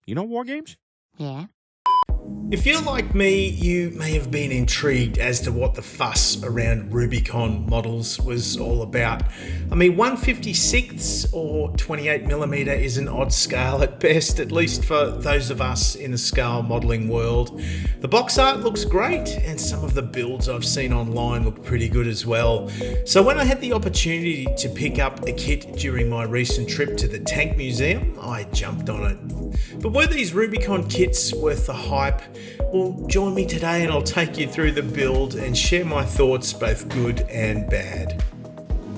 You know war games? Yeah. If you're like me, you may have been intrigued as to what the fuss around Rubicon Models was all about. I mean, 1/56 or 28mm is an odd scale at best, at least for those of us in the scale modelling world. The box art looks great, and some of the builds I've seen online look pretty good as well. So when I had the opportunity to pick up a kit during my recent trip to the Tank Museum, I jumped on it. But were these Rubicon kits worth the hype? Well, join me today and I'll take you through the build and share my thoughts, both good and bad.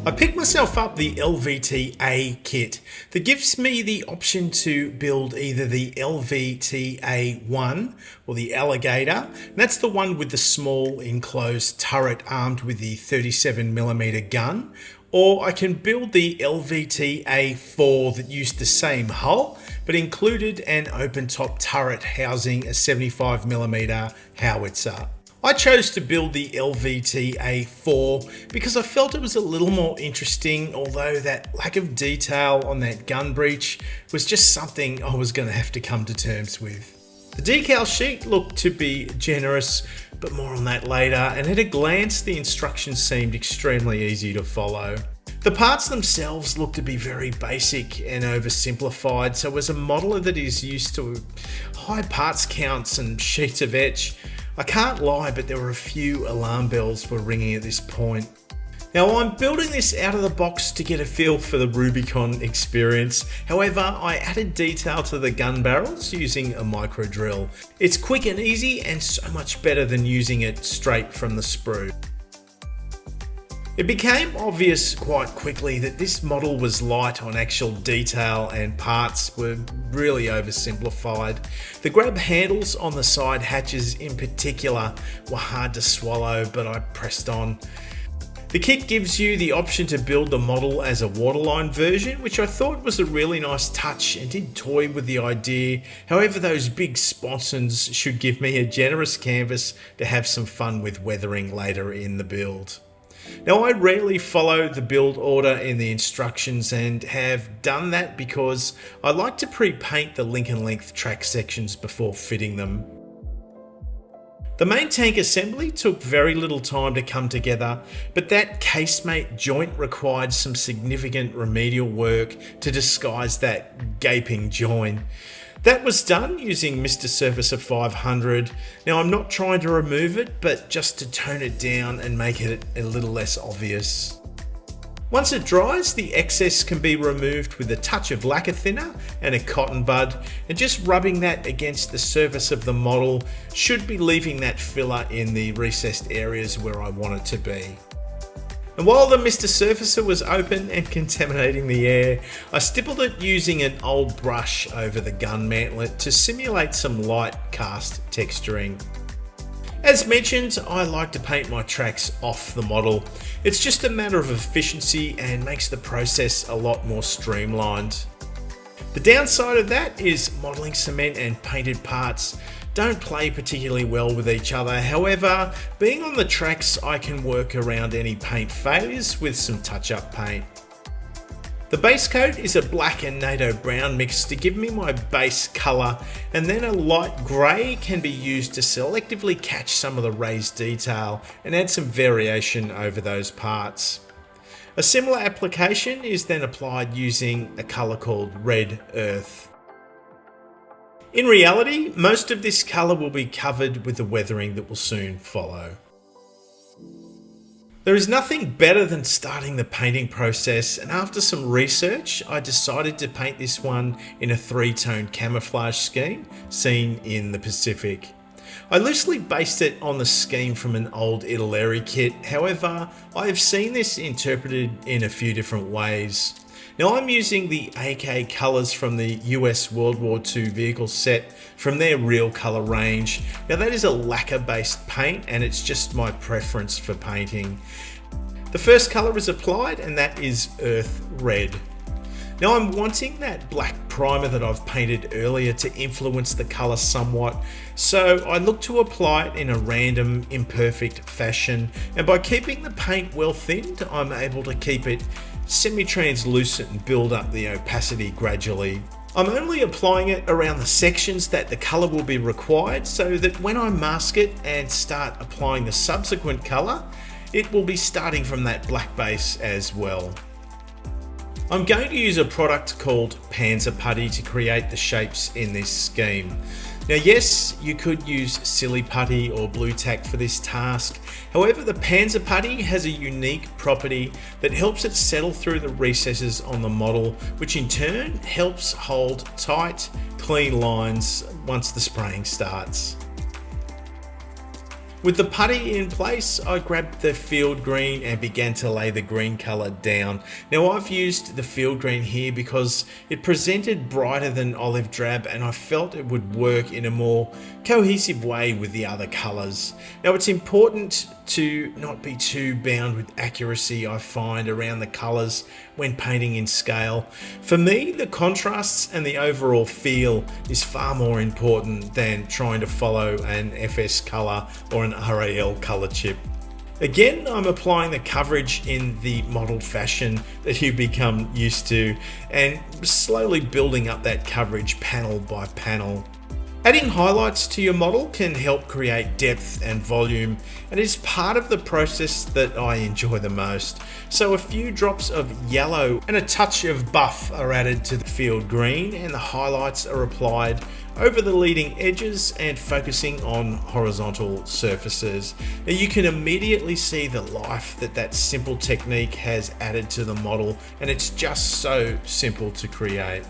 I picked myself up the LVT-A kit that gives me the option to build either the LVT-A1 or the Alligator. And that's the one with the small enclosed turret armed with the 37mm gun. Or I can build the LVT-A4 that used the same hull but included an open top turret housing a 75mm howitzer. I chose to build the LVT-A4 because I felt it was a little more interesting, although that lack of detail on that gun breech was just something I was going to have to come to terms with. The decal sheet looked to be generous, but more on that later, and at a glance the instructions seemed extremely easy to follow. The parts themselves look to be very basic and oversimplified, so as a modeler that is used to high parts counts and sheets of etch, I can't lie, but there were a few alarm bells were ringing at this point. Now, I'm building this out of the box to get a feel for the Rubicon experience. However, I added detail to the gun barrels using a micro drill. It's quick and easy and so much better than using it straight from the sprue. It became obvious quite quickly that this model was light on actual detail and parts were really oversimplified. The grab handles on the side hatches in particular were hard to swallow, but I pressed on. The kit gives you the option to build the model as a waterline version, which I thought was a really nice touch and did toy with the idea. However, those big sponsons should give me a generous canvas to have some fun with weathering later in the build. Now, I rarely follow the build order in the instructions and have done that because I like to pre-paint the link and length track sections before fitting them. The main tank assembly took very little time to come together, but that casemate joint required some significant remedial work to disguise that gaping join. That was done using Mr. Surfacer 500. Now, I'm not trying to remove it, but just to tone it down and make it a little less obvious. Once it dries, the excess can be removed with a touch of lacquer thinner and a cotton bud, and just rubbing that against the surface of the model should be leaving that filler in the recessed areas where I want it to be. And while the Mr. Surfacer was open and contaminating the air, I stippled it using an old brush over the gun mantlet to simulate some light cast texturing. As mentioned, I like to paint my tracks off the model. It's just a matter of efficiency and makes the process a lot more streamlined. The downside of that is modelling cement and painted parts don't play particularly well with each other. However, being on the tracks, I can work around any paint failures with some touch-up paint. The base coat is a black and NATO brown mix to give me my base colour, and then a light grey can be used to selectively catch some of the raised detail and add some variation over those parts. A similar application is then applied using a colour called Red Earth. In reality, most of this colour will be covered with the weathering that will soon follow. There is nothing better than starting the painting process, and after some research, I decided to paint this one in a 3-tone camouflage scheme seen in the Pacific. I loosely based it on the scheme from an old Italeri kit, however, I have seen this interpreted in a few different ways. Now, I'm using the AK colours from the US World War II vehicle set from their real colour range. Now, that is a lacquer based paint and it's just my preference for painting. The first colour is applied and that is Earth Red. Now, I'm wanting that black primer that I've painted earlier to influence the colour somewhat, so I look to apply it in a random, imperfect fashion, and by keeping the paint well thinned, I'm able to keep it semi-translucent and build up the opacity gradually. I'm only applying it around the sections that the colour will be required, so that when I mask it and start applying the subsequent colour, it will be starting from that black base as well. I'm going to use a product called Panzer Putty to create the shapes in this scheme. Now yes, you could use Silly Putty or Blue Tack for this task. However, the Panzer Putty has a unique property that helps it settle through the recesses on the model, which in turn helps hold tight, clean lines once the spraying starts. With the putty in place, I grabbed the field green and began to lay the green colour down. Now I've used the field green here because it presented brighter than olive drab, and I felt it would work in a more cohesive way with the other colours. Now it's important to not be too bound with accuracy, I find, around the colours when painting in scale. For me, the contrasts and the overall feel is far more important than trying to follow an FS colour or an RAL colour chip. Again, I'm applying the coverage in the modelled fashion that you become used to, and slowly building up that coverage panel by panel. Adding highlights to your model can help create depth and volume, and is part of the process that I enjoy the most. So a few drops of yellow and a touch of buff are added to the field green, and the highlights are applied over the leading edges and focusing on horizontal surfaces. Now you can immediately see the life that that simple technique has added to the model, and it's just so simple to create.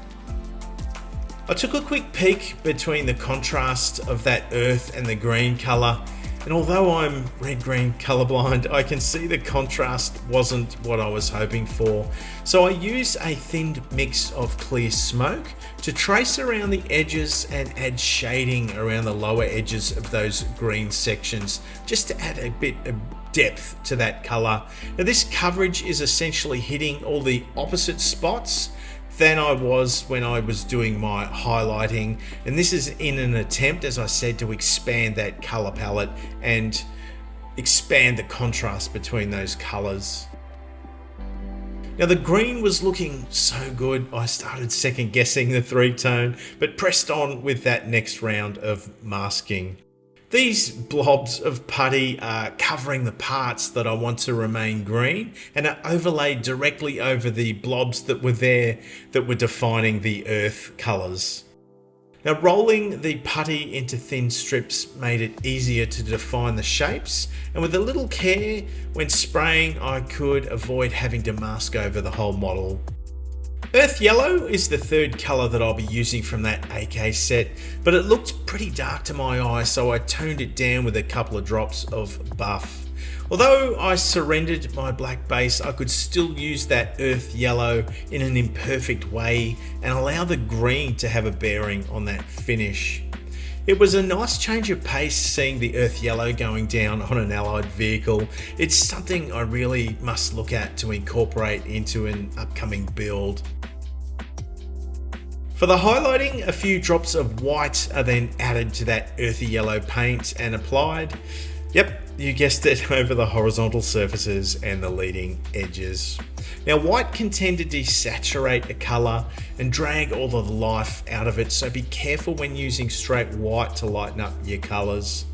I took a quick peek between the contrast of that earth and the green colour, and although I'm red-green colourblind, I can see the contrast wasn't what I was hoping for. So I used a thinned mix of clear smoke to trace around the edges and add shading around the lower edges of those green sections, just to add a bit of depth to that colour. Now this coverage is essentially hitting all the opposite spots than I was when I was doing my highlighting, and this is in an attempt, as I said, to expand that color palette and expand the contrast between those colors. Now the green was looking so good, I started second guessing the three-tone, but pressed on with that next round of masking. These blobs of putty are covering the parts that I want to remain green, and are overlaid directly over the blobs that were there that were defining the earth colours. Now rolling the putty into thin strips made it easier to define the shapes, and with a little care when spraying I could avoid having to mask over the whole model. Earth yellow is the third colour that I'll be using from that AK set, but it looked pretty dark to my eye, so I toned it down with a couple of drops of buff. Although I surrendered my black base, I could still use that earth yellow in an imperfect way and allow the green to have a bearing on that finish. It was a nice change of pace seeing the earth yellow going down on an allied vehicle. It's something I really must look at to incorporate into an upcoming build. For the highlighting, a few drops of white are then added to that earthy yellow paint and applied. Yep, you guessed it, over the horizontal surfaces and the leading edges. Now white can tend to desaturate a colour and drag all of the life out of it, so be careful when using straight white to lighten up your colours.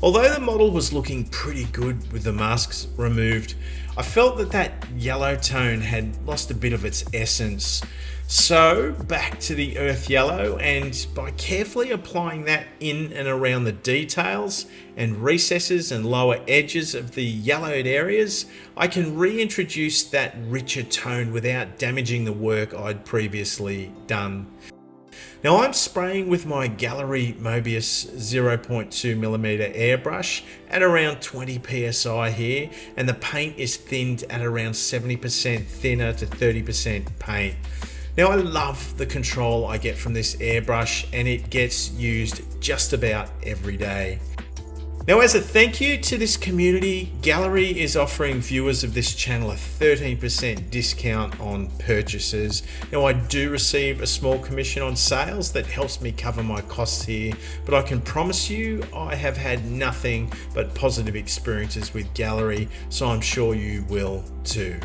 Although the model was looking pretty good with the masks removed, I felt that that yellow tone had lost a bit of its essence. So back to the earth yellow, and by carefully applying that in and around the details and recesses and lower edges of the yellowed areas, I can reintroduce that richer tone without damaging the work I'd previously done. Now I'm spraying with my Gallery Mobius 0.2mm airbrush at around 20 psi here, and the paint is thinned at around 70% thinner to 30% paint. Now I love the control I get from this airbrush, and it gets used just about every day. Now as a thank you to this community, Gallery is offering viewers of this channel a 13% discount on purchases. Now I do receive a small commission on sales that helps me cover my costs here, but I can promise you I have had nothing but positive experiences with Gallery, so I'm sure you will too.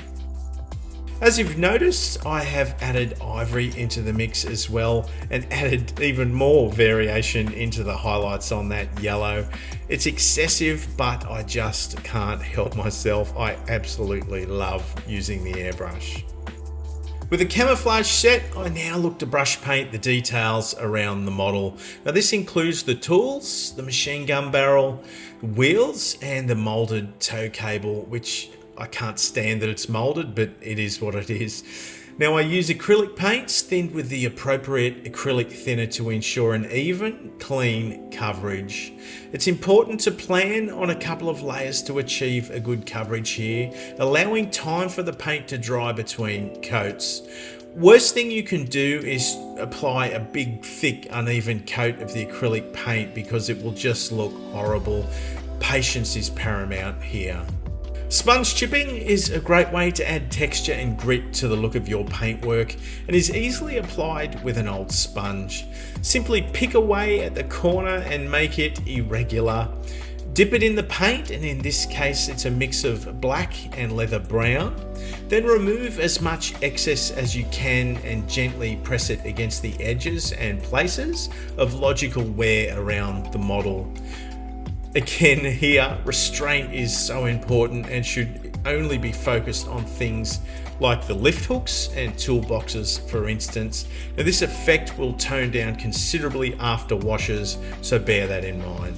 As you've noticed, I have added ivory into the mix as well and added even more variation into the highlights on that yellow. It's excessive, but I just can't help myself. I absolutely love using the airbrush. With the camouflage set, I now look to brush paint the details around the model. Now this includes the tools, the machine gun barrel, the wheels, and the molded tow cable, which I can't stand that it's molded, but it is what it is. Now I use acrylic paints thinned with the appropriate acrylic thinner to ensure an even, clean coverage. It's important to plan on a couple of layers to achieve a good coverage here, allowing time for the paint to dry between coats. Worst thing you can do is apply a big, thick, uneven coat of the acrylic paint because it will just look horrible. Patience is paramount here. Sponge chipping is a great way to add texture and grit to the look of your paintwork and is easily applied with an old sponge. Simply pick away at the corner and make it irregular. Dip it in the paint, and in this case it's a mix of black and leather brown. Then remove as much excess as you can and gently press it against the edges and places of logical wear around the model. Again here, restraint is so important and should only be focused on things like the lift hooks and toolboxes, for instance. Now this effect will tone down considerably after washes, so bear that in mind.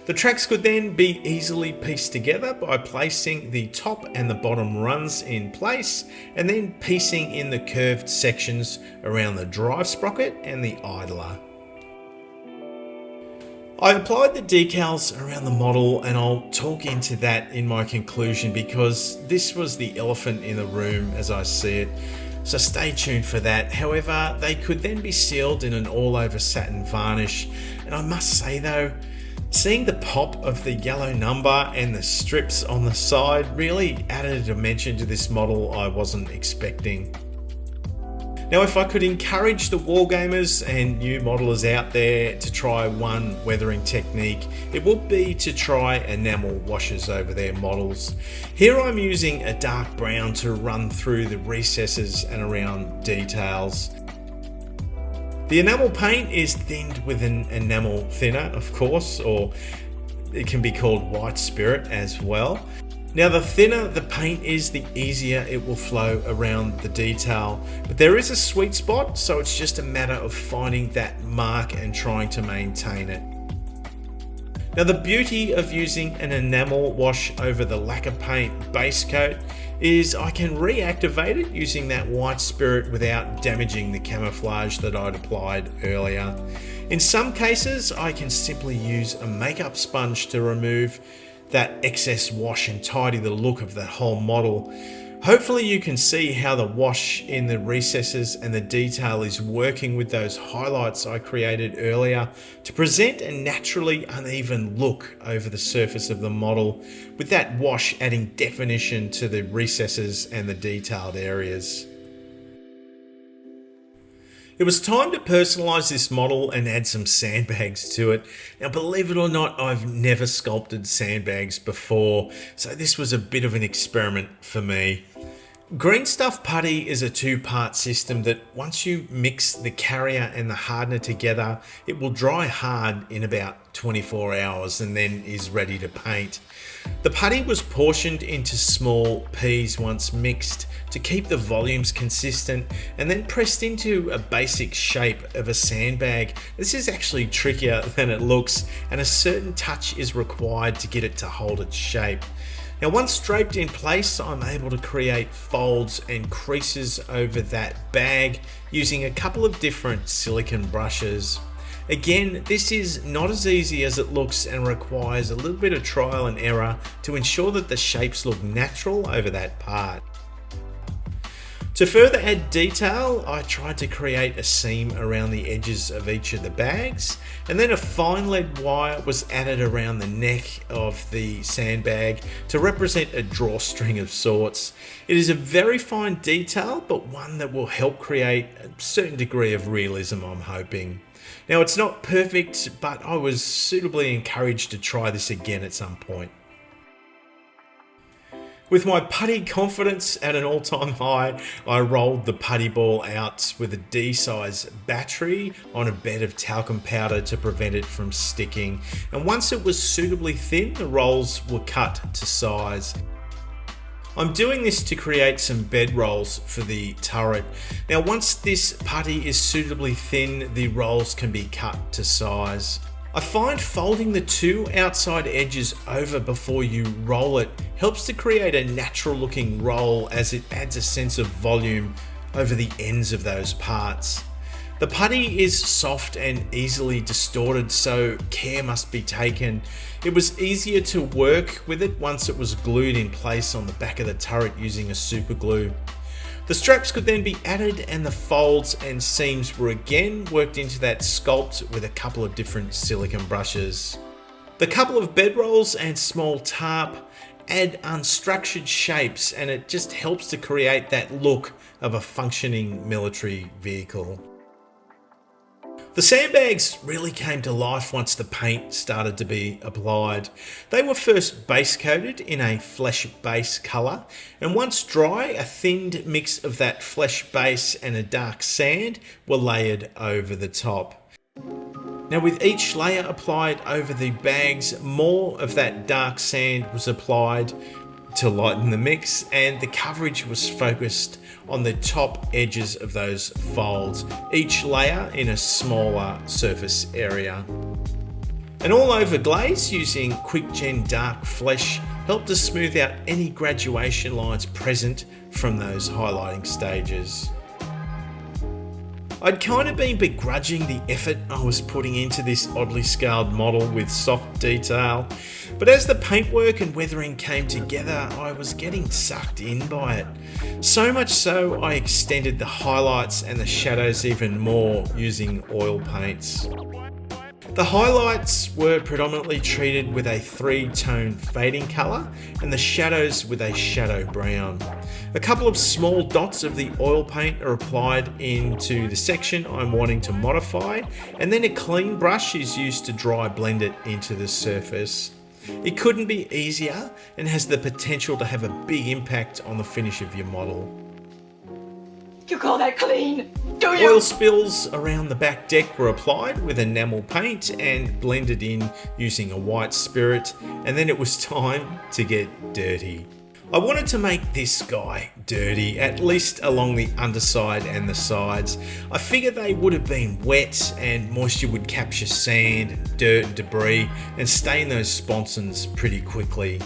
The tracks could then be easily pieced together by placing the top and the bottom runs in place and then piecing in the curved sections around the drive sprocket and the idler. I applied the decals around the model, and I'll talk into that in my conclusion because this was the elephant in the room as I see it, so stay tuned for that. However, they could then be sealed in an all-over satin varnish, and I must say though, seeing the pop of the yellow number and the strips on the side really added a dimension to this model I wasn't expecting. Now, if I could encourage the wargamers and new modelers out there to try one weathering technique, it would be to try enamel washes over their models. Here I'm using a dark brown to run through the recesses and around details. The enamel paint is thinned with an enamel thinner, of course, or it can be called white spirit as well. Now the thinner the paint is, the easier it will flow around the detail, but there is a sweet spot, so it's just a matter of finding that mark and trying to maintain it. Now the beauty of using an enamel wash over the lacquer paint base coat is I can reactivate it using that white spirit without damaging the camouflage that I'd applied earlier. In some cases I can simply use a makeup sponge to remove that excess wash and tidy the look of the whole model. Hopefully you can see how the wash in the recesses and the detail is working with those highlights I created earlier to present a naturally uneven look over the surface of the model, with that wash adding definition to the recesses and the detailed areas. It was time to personalise this model and add some sandbags to it. Now believe it or not, I've never sculpted sandbags before, so this was a bit of an experiment for me. Green stuff putty is a two-part system that once you mix the carrier and the hardener together, it will dry hard in about 24 hours and then is ready to paint. The putty was portioned into small peas once mixed to keep the volumes consistent and then pressed into a basic shape of a sandbag. This is actually trickier than it looks, and a certain touch is required to get it to hold its shape. Now once draped in place, I'm able to create folds and creases over that bag using a couple of different silicone brushes. Again, this is not as easy as it looks and requires a little bit of trial and error to ensure that the shapes look natural over that part. To further add detail, I tried to create a seam around the edges of each of the bags, and then a fine lead wire was added around the neck of the sandbag to represent a drawstring of sorts. It is a very fine detail, but one that will help create a certain degree of realism, I'm hoping. Now it's not perfect, but I was suitably encouraged to try this again at some point. With my putty confidence at an all-time high, I rolled the putty ball out with a D-size battery on a bed of talcum powder to prevent it from sticking. And once it was suitably thin, the rolls were cut to size. I'm doing this to create some bed rolls for the turret. Now, once this putty is suitably thin, the rolls can be cut to size. I find folding the two outside edges over before you roll it helps to create a natural looking roll, as it adds a sense of volume over the ends of those parts. The putty is soft and easily distorted, so care must be taken. It was easier to work with it once it was glued in place on the back of the turret using a super glue. The straps could then be added, and the folds and seams were again worked into that sculpt with a couple of different silicone brushes. The couple of bedrolls and small tarp add unstructured shapes, and it just helps to create that look of a functioning military vehicle. The sandbags really came to life once the paint started to be applied. They were first base coated in a flesh base colour, and once dry, a thinned mix of that flesh base and a dark sand were layered over the top. Now, with each layer applied over the bags, more of that dark sand was applied to lighten the mix, and the coverage was focused on the top edges of those folds, each layer in a smaller surface area. An all-over glaze using Quick Gen Dark Flesh helped to smooth out any graduation lines present from those highlighting stages. I'd kind of been begrudging the effort I was putting into this oddly scaled model with soft detail, but as the paintwork and weathering came together, I was getting sucked in by it. So much so, I extended the highlights and the shadows even more using oil paints. The highlights were predominantly treated with a 3-tone fading colour, and the shadows with a shadow brown. A couple of small dots of the oil paint are applied into the section I'm wanting to modify, and then a clean brush is used to dry blend it into the surface. It couldn't be easier, and has the potential to have a big impact on the finish of your model. You call that clean, do you? Oil spills around the back deck were applied with enamel paint and blended in using a white spirit, and then it was time to get dirty. I wanted to make this guy dirty, at least along the underside and the sides. I figured they would have been wet, and moisture would capture sand and dirt and debris and stain those sponsons pretty quickly.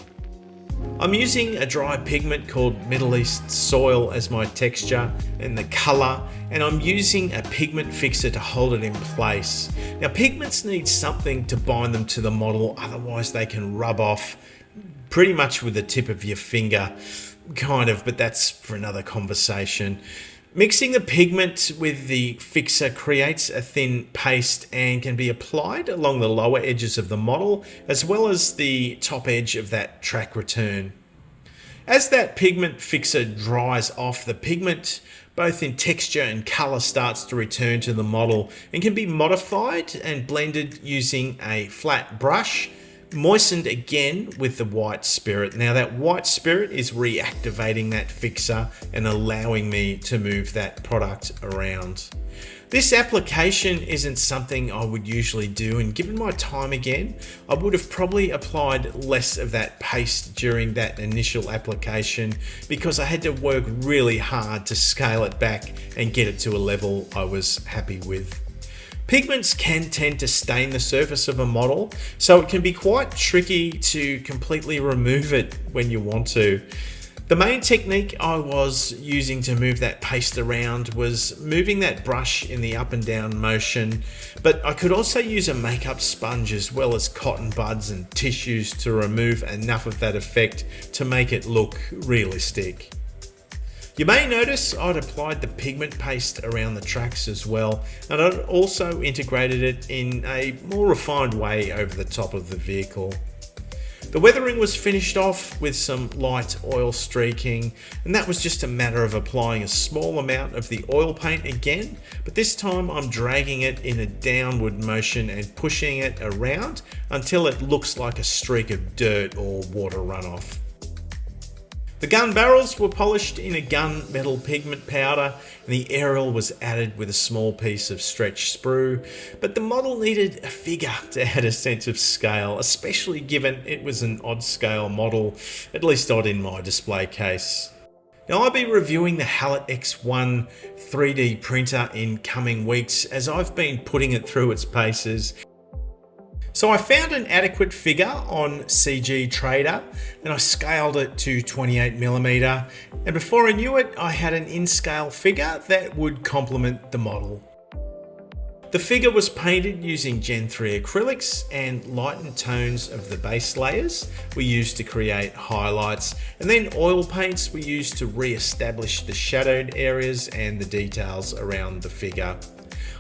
I'm using a dry pigment called Middle East Soil as my texture and the colour, and I'm using a pigment fixer to hold it in place. Now, pigments need something to bind them to the model, otherwise they can rub off pretty much with the tip of your finger, kind of, but that's for another conversation. Mixing the pigment with the fixer creates a thin paste and can be applied along the lower edges of the model, as well as the top edge of that track return. As that pigment fixer dries off, the pigment, both in texture and colour, starts to return to the model and can be modified and blended using a flat brush, moistened again with the white spirit. Now, that white spirit is reactivating that fixer and allowing me to move that product around. This application isn't something I would usually do, and given my time again, I would have probably applied less of that paste during that initial application, because I had to work really hard to scale it back and get it to a level I was happy with. Pigments can tend to stain the surface of a model, so it can be quite tricky to completely remove it when you want to. The main technique I was using to move that paste around was moving that brush in the up and down motion, but I could also use a makeup sponge as well as cotton buds and tissues to remove enough of that effect to make it look realistic. You may notice I'd applied the pigment paste around the tracks as well, and I'd also integrated it in a more refined way over the top of the vehicle. The weathering was finished off with some light oil streaking, and that was just a matter of applying a small amount of the oil paint again, but this time I'm dragging it in a downward motion and pushing it around until it looks like a streak of dirt or water runoff. The gun barrels were polished in a gunmetal pigment powder and the aerial was added with a small piece of stretch sprue, but the model needed a figure to add a sense of scale, especially given it was an odd scale model, at least odd in my display case. Now I'll be reviewing the Hallett X1 3D printer in coming weeks as I've been putting it through its paces. So I found an adequate figure on CG Trader and I scaled it to 28mm, and before I knew it I had an in-scale figure that would complement the model. The figure was painted using Gen 3 acrylics and lightened tones of the base layers we used to create highlights, and then oil paints we used to re-establish the shadowed areas and the details around the figure.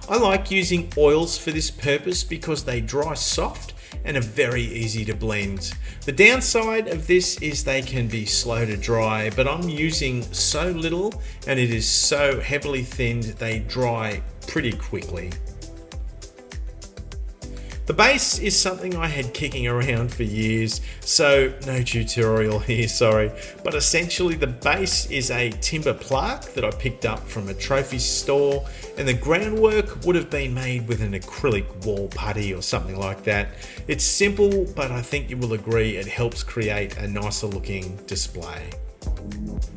I like using oils for this purpose because they dry soft and are very easy to blend. The downside of this is they can be slow to dry, but I'm using so little and it is so heavily thinned they dry pretty quickly. The base is something I had kicking around for years, so no tutorial here, sorry. But essentially the base is a timber plaque that I picked up from a trophy store, and the groundwork would have been made with an acrylic wall putty or something like that. It's simple, but I think you will agree it helps create a nicer looking display.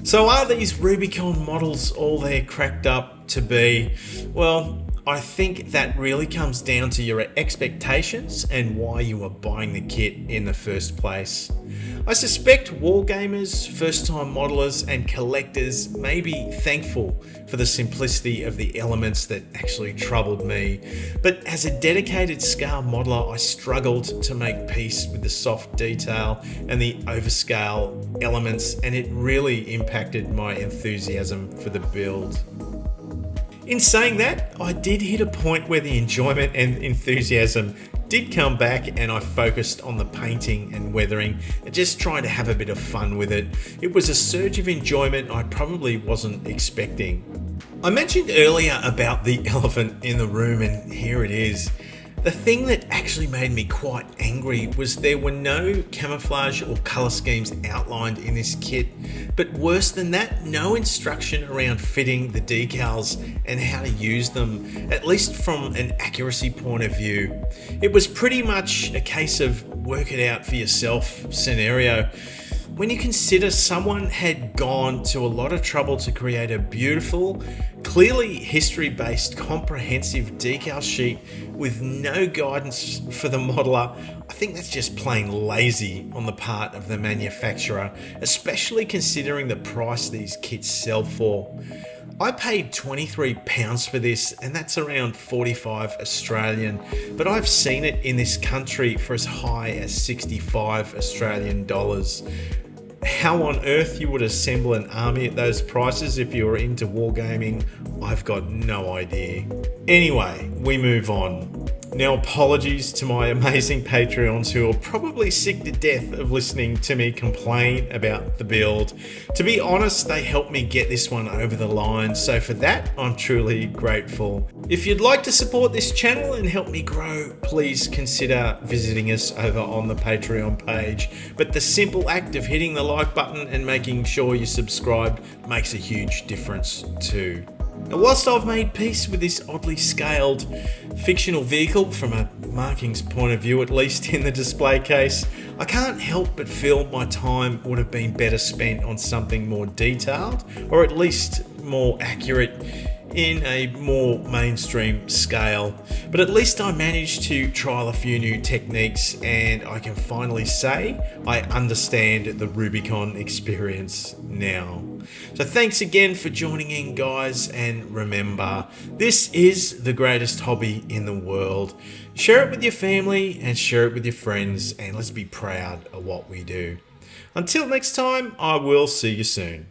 So are these Rubicon models all they're cracked up to be? Well, I think that really comes down to your expectations and why you are buying the kit in the first place. I suspect wargamers, first-time modelers and collectors may be thankful for the simplicity of the elements that actually troubled me, but as a dedicated scale modeler I struggled to make peace with the soft detail and the overscale elements, and it really impacted my enthusiasm for the build. In saying that, I did hit a point where the enjoyment and enthusiasm did come back and I focused on the painting and weathering and just trying to have a bit of fun with it. It was a surge of enjoyment I probably wasn't expecting. I mentioned earlier about the elephant in the room, and here it is. The thing that actually made me quite angry was there were no camouflage or colour schemes outlined in this kit, but worse than that, no instruction around fitting the decals and how to use them, at least from an accuracy point of view. It was pretty much a case of work it out for yourself scenario. When you consider someone had gone to a lot of trouble to create a beautiful, clearly history-based, comprehensive decal sheet with no guidance for the modeler, I think that's just plain lazy on the part of the manufacturer, especially considering the price these kits sell for. I paid £23 for this, and that's around 45 Australian, but I've seen it in this country for as high as 65 Australian dollars. How on earth you would assemble an army at those prices if you were into wargaming, I've got no idea. Anyway, we move on. Now, apologies to my amazing Patreons who are probably sick to death of listening to me complain about the build. To be honest, they helped me get this one over the line, so for that, I'm truly grateful. If you'd like to support this channel and help me grow, please consider visiting us over on the Patreon page. But the simple act of hitting the like button and making sure you're subscribed makes a huge difference too. Now, whilst I've made peace with this oddly scaled fictional vehicle from a markings point of view, at least in the display case, I can't help but feel my time would have been better spent on something more detailed, or at least more accurate in a more mainstream scale. But at least I managed to trial a few new techniques, and I can finally say I understand the Rubicon experience now. So thanks again for joining in, guys, and remember, this is the greatest hobby in the world. Share it with your family and share it with your friends, and let's be proud of what we do. Until next time, I will see you soon.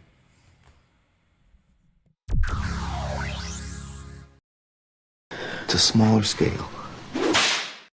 It's a smaller scale.